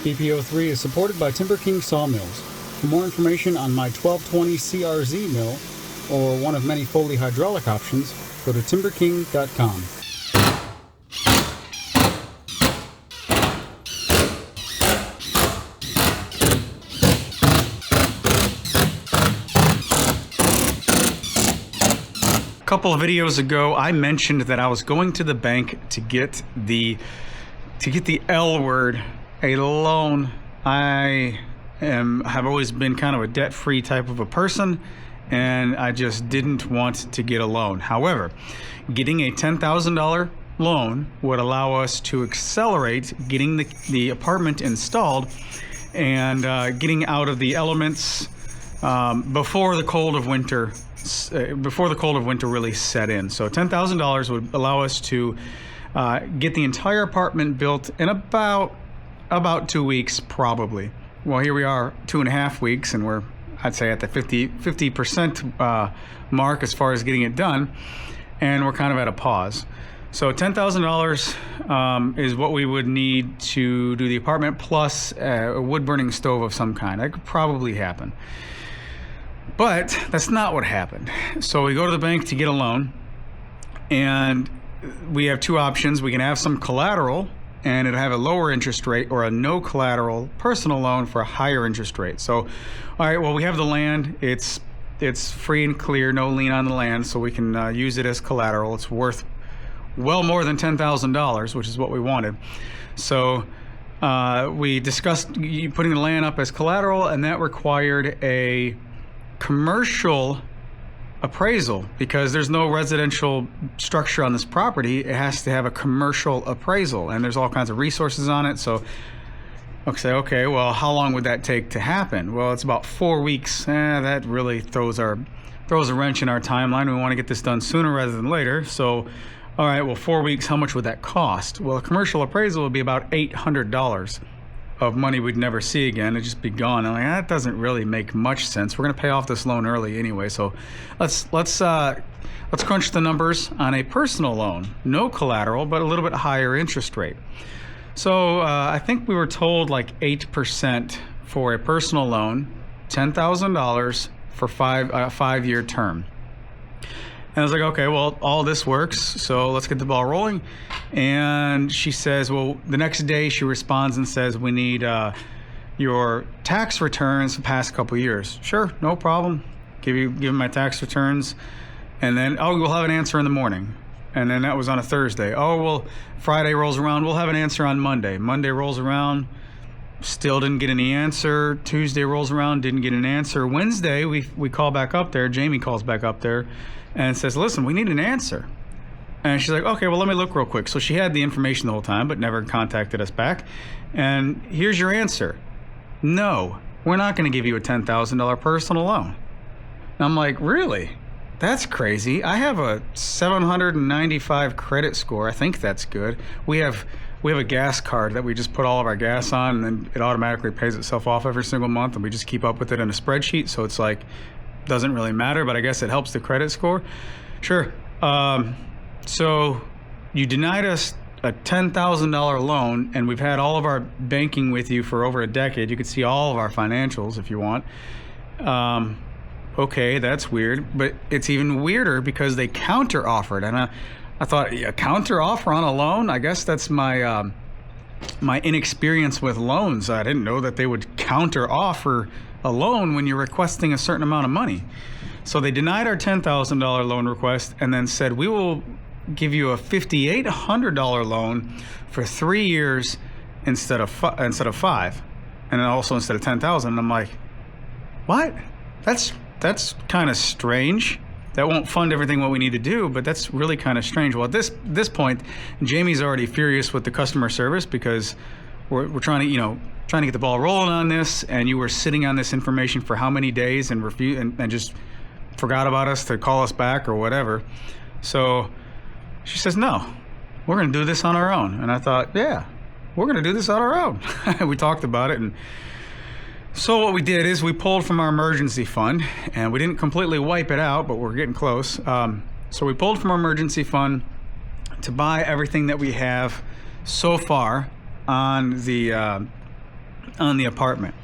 BPO3 is supported by Timber King Sawmills. For more information on my 1220 CRZ mill, or one of many Foley hydraulic options, go to timberking.com. A couple of videos ago, I mentioned that I was going to the bank to get the L word, a loan. I have always been kind of a debt-free type of a person, and I just didn't want to get a loan. However, getting a $10,000 loan would allow us to accelerate getting the apartment installed and getting out of the elements before the cold of winter really set in. So $10,000 would allow us to get the entire apartment built in about 2 weeks, probably. Well, here we are, 2.5 weeks, and we're, I'd say, at the 50% mark as far as getting it done, and we're kind of at a pause. So $10,000 is what we would need to do the apartment, plus a wood-burning stove of some kind. That could probably happen. But that's not what happened. So we go to the bank to get a loan, and we have two options. We can have some collateral, and it'll have a lower interest rate, or a no collateral personal loan for a higher interest rate. So, all right, well, we have the land. It's free and clear, no lien on the land, so we can use it as collateral. It's worth well more than $10,000, which is what we wanted. So we discussed putting the land up as collateral, and that required a commercial appraisal, because there's no residential structure on this property. It has to have a commercial appraisal, and there's all kinds of resources on it. So okay, well, how long would that take to happen? Well, it's about 4 weeks. That really throws a wrench in our timeline. We want to get this done sooner rather than later. So, all right, well, 4 weeks, how much would that cost? Well, a commercial appraisal would be about $800 of money we'd never see again. It'd just be gone. I'm like, that doesn't really make much sense. We're going to pay off this loan early anyway. So let's crunch the numbers on a personal loan, no collateral, but a little bit higher interest rate. So I think we were told like 8% for a personal loan, $10,000 for a 5-year term. And I was like, okay, well, all this works, so let's get the ball rolling. And she says, well, the next day she responds and says, we need your tax returns the past couple years. Sure, no problem. Give them my tax returns. And then, we'll have an answer in the morning. And then that was on a Thursday. Well, Friday rolls around, we'll have an answer on Monday. Monday rolls around, still didn't get any answer. Tuesday rolls around, didn't get an answer. Wednesday, we call back up there. Jamie calls back up there and says, listen, we need an answer. And she's like, okay, well, let me look real quick. So she had the information the whole time, but never contacted us back. And here's your answer. No, we're not going to give you a $10,000 personal loan. And I'm like, really? That's crazy. I have a 795 credit score. I think that's good. We have a gas card that we just put all of our gas on, and then it automatically pays itself off every single month, and we just keep up with it in a spreadsheet. So it's like, doesn't really matter, but I guess it helps the credit score. Sure. So you denied us a $10,000 loan, and we've had all of our banking with you for over a decade. You could see all of our financials if you want. Okay, that's weird, but it's even weirder because they counter offered. And I thought, a counter offer on a loan? I guess that's my inexperience with loans. I didn't know that they would counter offer a loan when you're requesting a certain amount of money. So they denied our $10,000 loan request and then said, we will give you a $5,800 loan for 3 years instead of 5, and then also instead of $10,000. And I'm like, what? That's kind of strange. That won't fund everything what we need to do, but that's really kind of strange. Well, at this point, Jamie's already furious with the customer service, because we're trying to get the ball rolling on this, and you were sitting on this information for how many days and just forgot about us to call us back or whatever. So she says, no, we're going to do this on our own. And I thought, yeah, we're going to do this on our own. We talked about it, and so what we did is we pulled from our emergency fund, and we didn't completely wipe it out, but we're getting close. So we pulled from our emergency fund to buy everything that we have so far on the on the apartment.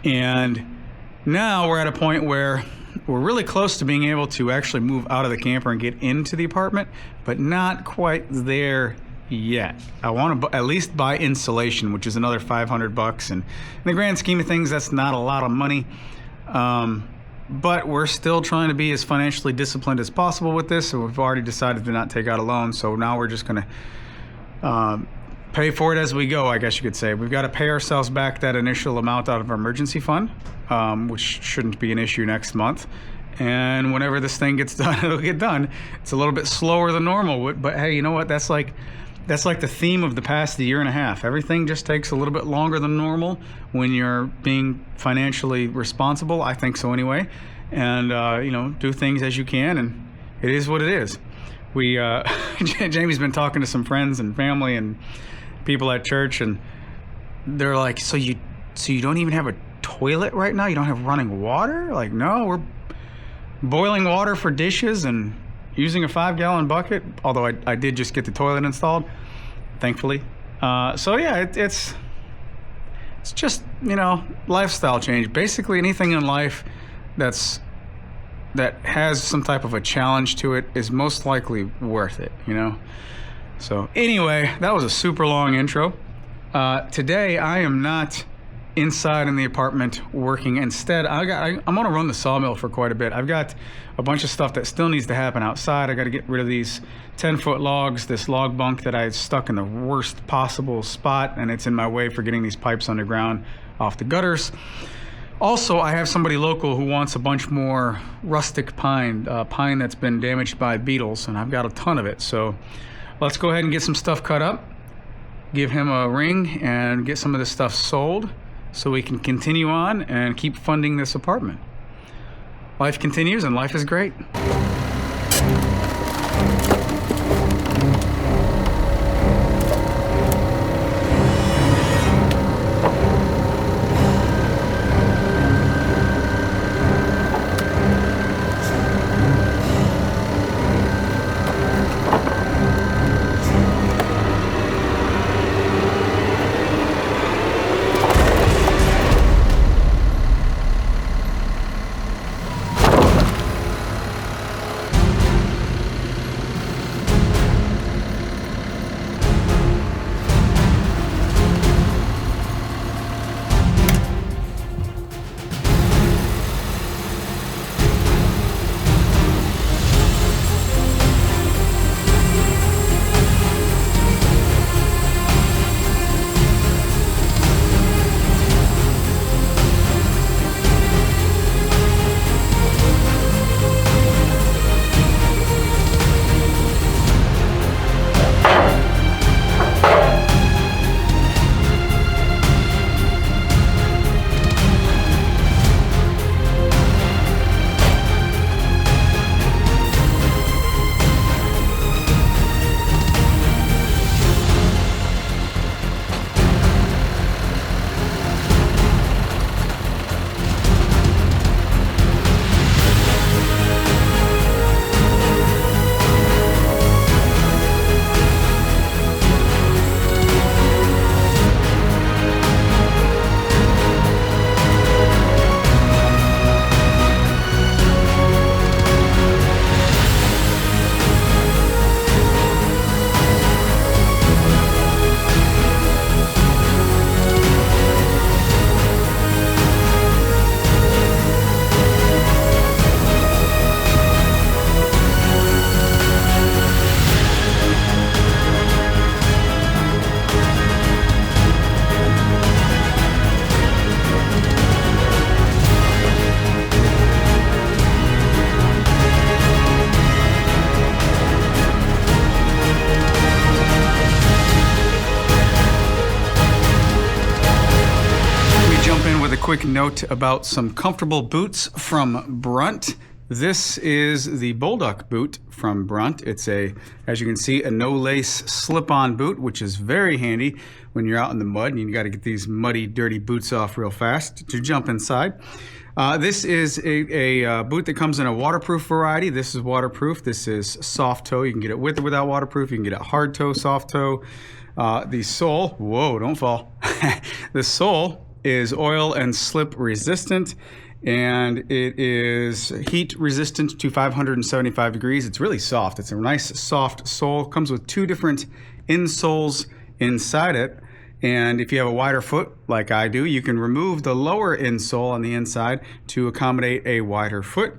And now we're at a point where we're really close to being able to actually move out of the camper and get into the apartment, but not quite there yet. I want to at least buy insulation, which is another $500, and in the grand scheme of things, that's not a lot of money. But we're still trying to be as financially disciplined as possible with this, so we've already decided to not take out a loan. So now we're just going to pay for it as we go, I guess you could say. We've got to pay ourselves back that initial amount out of our emergency fund, which shouldn't be an issue next month. And whenever this thing gets done, it'll get done. It's a little bit slower than normal, but hey, you know what? That's like the theme of the past year and a half. Everything just takes a little bit longer than normal when you're being financially responsible. I think so anyway. And, you know, do things as you can, and it is what it is. Jamie's been talking to some friends and family and people at church, and they're like, so you don't even have a toilet right now? You don't have running water? Like, no, we're boiling water for dishes and using a 5-gallon bucket, although I did just get the toilet installed, thankfully. So yeah, it's just, you know, lifestyle change. Basically anything in life that has some type of a challenge to it is most likely worth it, you know? So anyway, that was a super long intro. Today I am not inside in the apartment working. Instead, I'm gonna run the sawmill for quite a bit. I've got a bunch of stuff that still needs to happen outside. I got to get rid of these 10-foot logs, this log bunk that I stuck in the worst possible spot, and it's in my way for getting these pipes underground off the gutters. Also, I have somebody local who wants a bunch more rustic pine that's been damaged by beetles, and I've got a ton of it. So let's go ahead and get some stuff cut up, give him a ring, and get some of this stuff sold so we can continue on and keep funding this apartment. Life continues, and life is great. Quick note about some comfortable boots from Brunt. This is the Bulldog boot from Brunt. It's as you can see, a no-lace slip-on boot, which is very handy when you're out in the mud and you got to get these muddy, dirty boots off real fast to jump inside. This is a boot that comes in a waterproof variety. This is waterproof. This is soft toe. You can get it with or without waterproof. You can get it hard toe, soft toe. The sole, whoa, don't fall. The sole is oil and slip resistant, and it is heat resistant to 575 degrees. It's really soft. It's a nice soft sole. Comes with 2 different insoles inside it. And if you have a wider foot like I do, you can remove the lower insole on the inside to accommodate a wider foot.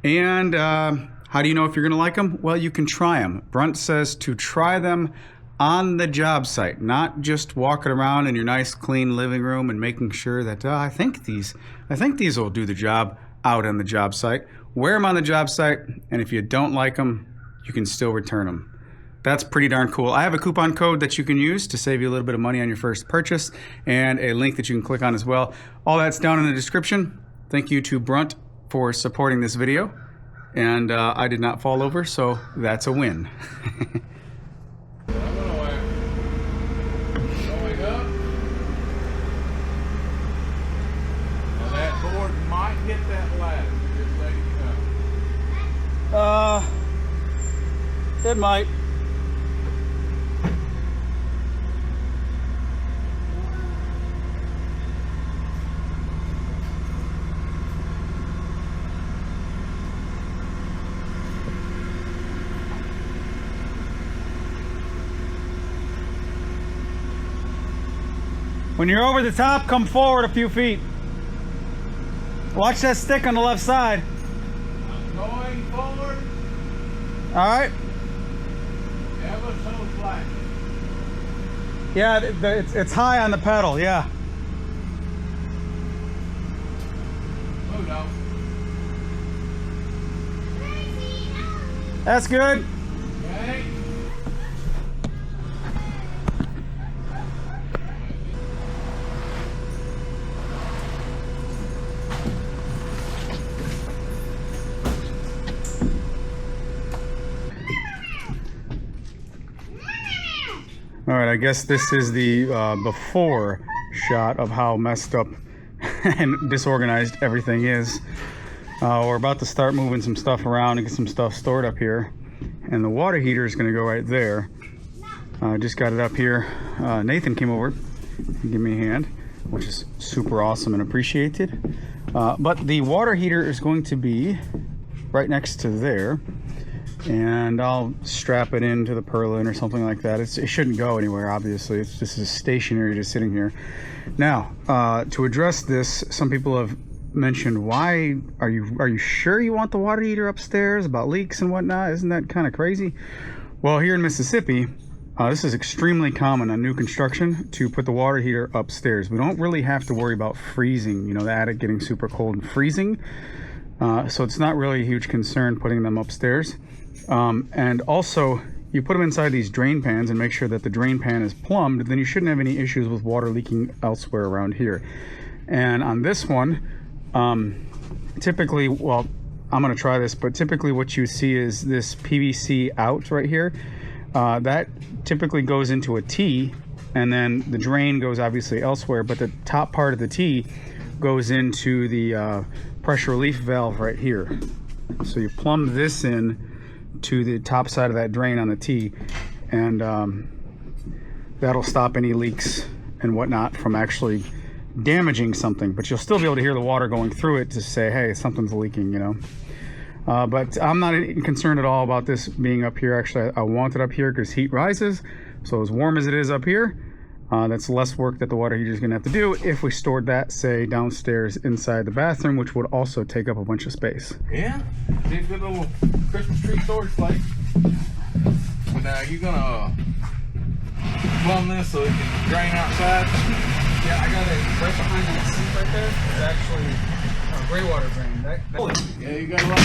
And how do you know if you're going to like them? Well, you can try them. Brunt says to try them on the job site, not just walking around in your nice clean living room and making sure that I think these will do the job out on the job site. Wear them on the job site, and if you don't like them, you can still return them. That's pretty darn cool. I have a coupon code that you can use to save you a little bit of money on your first purchase, and a link that you can click on as well. All that's down in the description. Thank you to Brunt for supporting this video, and I did not fall over, so that's a win. Hit that ladder, just let it go. It might. When you're over the top, come forward a few feet. Watch that stick on the left side. I'm going forward. All right. Ever so flat. Yeah, it's high on the pedal, yeah. Move now. That's good. Okay. All right, I guess this is the before shot of how messed up and disorganized everything is. We're about to start moving some stuff around and get some stuff stored up here. And the water heater is gonna go right there. Just got it up here. Nathan came over and gave me a hand, which is super awesome and appreciated. But the water heater is going to be right next to there. And I'll strap it into the purlin or something like that. It shouldn't go anywhere, obviously. It's just a stationary, just sitting here. Now, to address this, some people have mentioned, why are you sure you want the water heater upstairs, about leaks and whatnot? Isn't that kind of crazy? Well, here in Mississippi, this is extremely common on new construction to put the water heater upstairs. We don't really have to worry about freezing, you know, the attic getting super cold and freezing. So it's not really a huge concern putting them upstairs. And also, you put them inside these drain pans and make sure that the drain pan is plumbed, then you shouldn't have any issues with water leaking elsewhere around here. And on this one, typically, well, I'm going to try this, but typically what you see is this PVC out right here. That typically goes into a T, and then the drain goes obviously elsewhere, but the top part of the T goes into the pressure relief valve right here. So you plumb this in to the top side of that drain on the T, and that'll stop any leaks and whatnot from actually damaging something, but you'll still be able to hear the water going through it to say, hey, something's leaking, you know. But I'm not concerned at all about this being up here. Actually, I want it up here because heat rises, so as warm as it is up here, that's less work that the water heater is going to have to do if we stored that, say, downstairs inside the bathroom, which would also take up a bunch of space. Yeah, it's a good little Christmas tree storage place. But now you're gonna plumb this so it can drain outside. Yeah, I got it right behind that sink right there. It's actually a gray water drain. Yeah, you got a lot.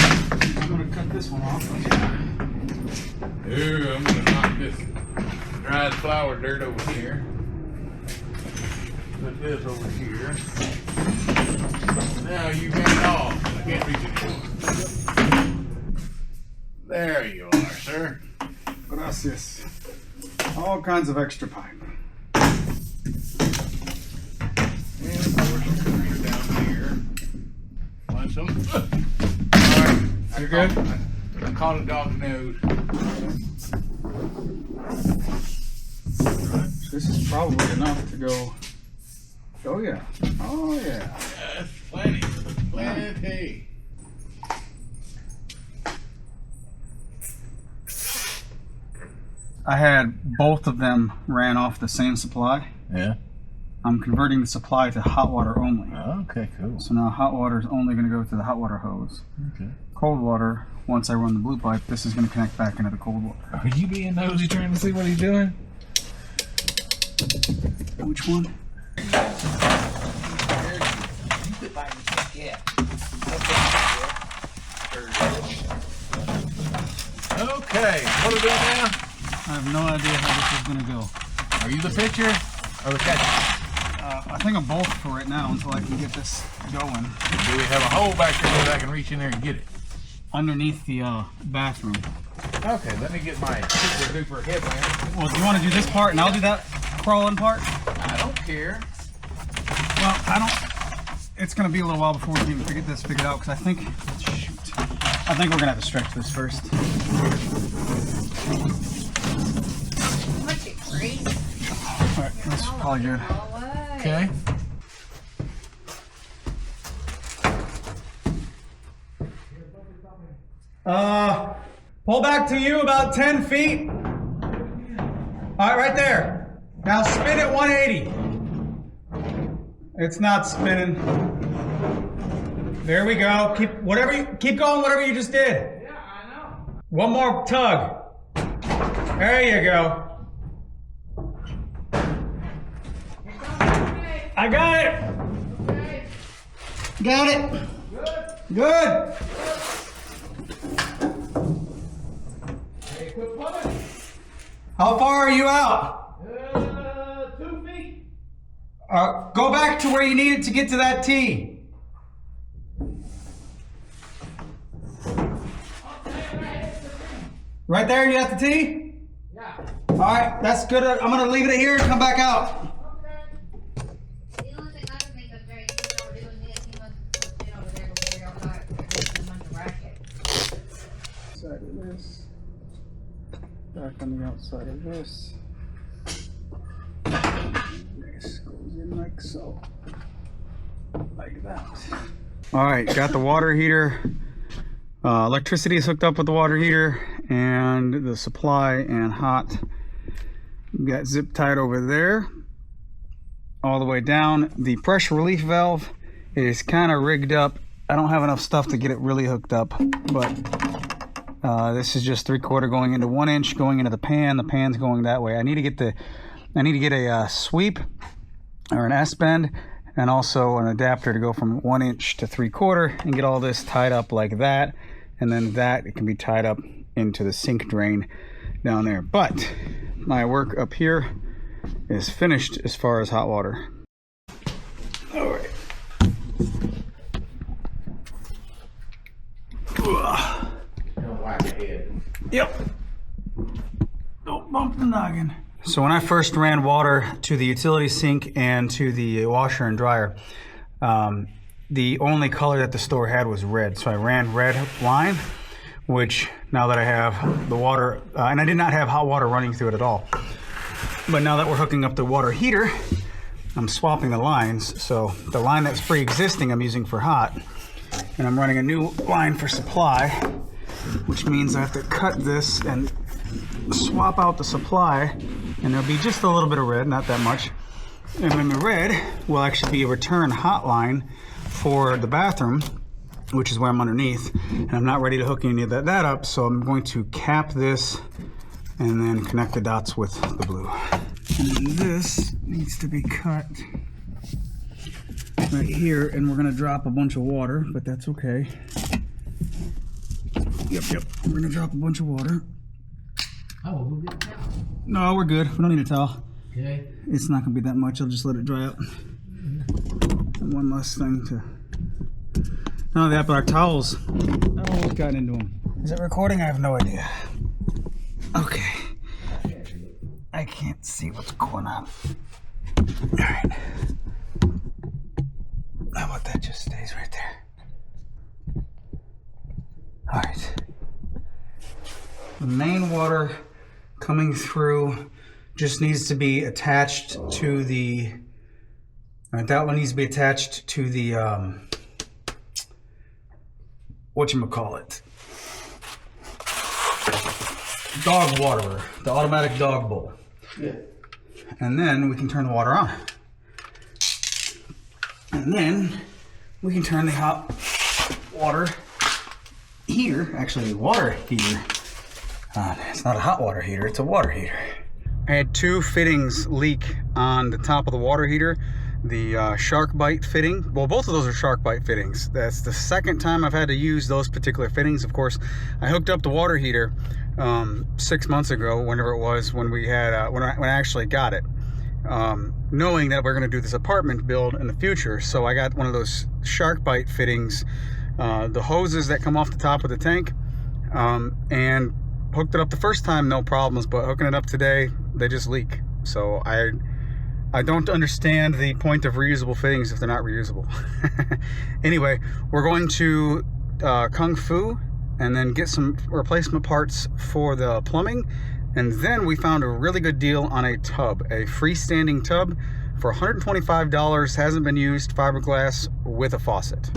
I'm going to cut this one off. Ooh, I'm gonna knock this dried flower dirt over here. Put this over here. Now you got it off. I can't reach it anymore. There you are, sir. Gracias. All kinds of extra pipe. And of course, you're down here. Want some? Alright. You're good? I call it dog nose. This is probably enough to go Oh yeah. Oh yeah. Yes, plenty. Plenty. I had both of them ran off the same supply. Yeah. I'm converting the supply to hot water only. Okay, cool. So now hot water is only going to go to the hot water hose. Okay. Cold water, once I run the blue pipe, this is going to connect back into the cold water. Are you being nosy trying to see what he's doing? Which one? Okay, what are we doing now? I have no idea how this is going to go. Are you the pitcher or the catcher? I think I'm both for right now until I can get this going. Do we have a hole back there that I can reach in there and get it? Underneath the bathroom. Okay, let me get my super duper headlamp. Well, do you want to do this part and I'll do that crawling part? I don't care. Well, I don't. It's going to be a little while before we can even get this figured out because I think. Shoot. I think we're going to have to stretch this first. Alright, that's probably good. Okay. Pull back to you about 10 feet. Alright, right there. Now spin it 180. It's not spinning. There we go. Keep going, whatever you just did. Yeah, I know. One more tug. There you go. I got it. Okay. Got it. Good. Good. Hey, quit pumping. How far are you out? 2 feet. Go back to where you needed to get to that tee. Right there, you got the tee? Yeah. All right, that's good. I'm gonna leave it here and come back out. Side of this. Back on the outside of this. This goes in like so. Like that. All right, got the water heater. Electricity is hooked up with the water heater and the supply and hot. We got zip tied over there all the way down. The pressure relief valve is kind of rigged up. I don't have enough stuff to get it really hooked up, but this is just 3/4 going into 1 inch going into the pan. The pan's going that way. I need to get a sweep or an S bend and also an adapter to go from 1 inch to 3/4 and get all this tied up like that. And then it can be tied up into the sink drain down there. But my work up here is finished as far as hot water. All right. Don't whack your head. Yep. Don't bump the noggin. So when I first ran water to the utility sink and to the washer and dryer, the only color that the store had was red. So I ran red line, which now that I have the water, and I did not have hot water running through it at all. But now that we're hooking up the water heater, I'm swapping the lines. So the line that's pre-existing I'm using for hot, and I'm running a new line for supply, which means I have to cut this and swap out the supply, and there'll be just a little bit of red, not that much. And then the red will actually be a return hot line for the bathroom, which is where I'm underneath, and I'm not ready to hook any of that up, so I'm going to cap this and then connect the dots with the blue. And then this needs to be cut right here, and we're gonna drop a bunch of water, but that's okay. Yep, we're gonna drop a bunch of water. Oh, we'll get a towel. No, we're good, we don't need a towel. Okay. It's not gonna be that much, I'll just let it dry out. And one last thing to, not only that, but our towels, oh, we've gotten into them. Is it recording? I have no idea. Okay. I can't see what's going on. All right. How about that just stays right there? All right. The main water coming through just needs to be attached to the All right, that one needs to be attached to the whatchamacallit, dog waterer, the automatic dog bowl. Yeah. And then we can turn the water on. And then we can turn the hot water heater, actually water heater. It's not a hot water heater, it's a water heater. I had two fittings leak on the top of the water heater. The shark bite fitting, well, both of those are shark bite fittings. That's the second time I've had to use those particular fittings. Of course, I hooked up the water heater 6 months ago, whenever it was, when we had when I actually got it, knowing that we're going to do this apartment build in the future. So I got one of those shark bite fittings, the hoses that come off the top of the tank, and hooked it up the first time, no problems, but hooking it up today, they just leak. So I don't understand the point of reusable fittings if they're not reusable. Anyway, we're going to Kung Fu and then get some replacement parts for the plumbing. And then we found a really good deal on a tub, a freestanding tub for $125, hasn't been used, fiberglass with a faucet.